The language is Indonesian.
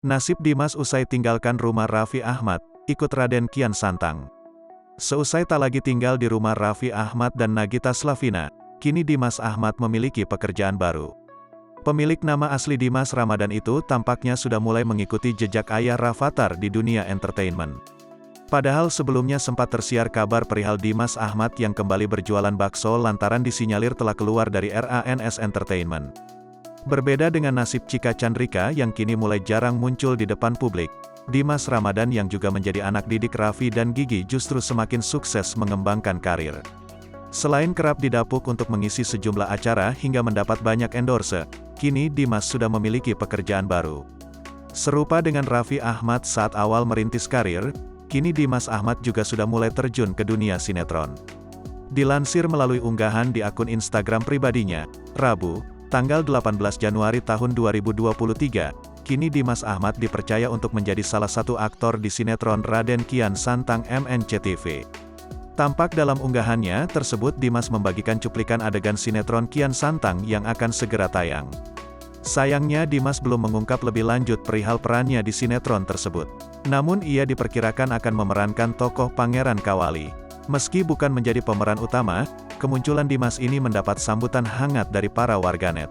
Nasib Dimas usai tinggalkan rumah Raffi Ahmad, ikut Raden Kian Santang. Seusai tak lagi tinggal di rumah Raffi Ahmad dan Nagita Slavina, kini Dimas Ahmad memiliki pekerjaan baru. Pemilik nama asli Dimas Ramadan itu tampaknya sudah mulai mengikuti jejak ayah Rafathar di dunia entertainment. Padahal sebelumnya sempat tersiar kabar perihal Dimas Ahmad yang kembali berjualan bakso lantaran disinyalir telah keluar dari RANS Entertainment. Berbeda dengan nasib Cika Chandrika yang kini mulai jarang muncul di depan publik, Dimas Ramadan yang juga menjadi anak didik Raffi dan Gigi justru semakin sukses mengembangkan karir. Selain kerap didapuk untuk mengisi sejumlah acara hingga mendapat banyak endorse, kini Dimas sudah memiliki pekerjaan baru. Serupa dengan Raffi Ahmad saat awal merintis karir, kini Dimas Ahmad juga sudah mulai terjun ke dunia sinetron. Dilansir melalui unggahan di akun Instagram pribadinya, Rabu, tanggal 18 Januari tahun 2023, kini Dimas Ahmad dipercaya untuk menjadi salah satu aktor di sinetron Raden Kian Santang MNCTV. Tampak dalam unggahannya tersebut Dimas membagikan cuplikan adegan sinetron Kian Santang yang akan segera tayang. Sayangnya Dimas belum mengungkap lebih lanjut perihal perannya di sinetron tersebut. Namun ia diperkirakan akan memerankan tokoh Pangeran Kawali. Meski bukan menjadi pemeran utama, kemunculan Dimas ini mendapat sambutan hangat dari para warganet.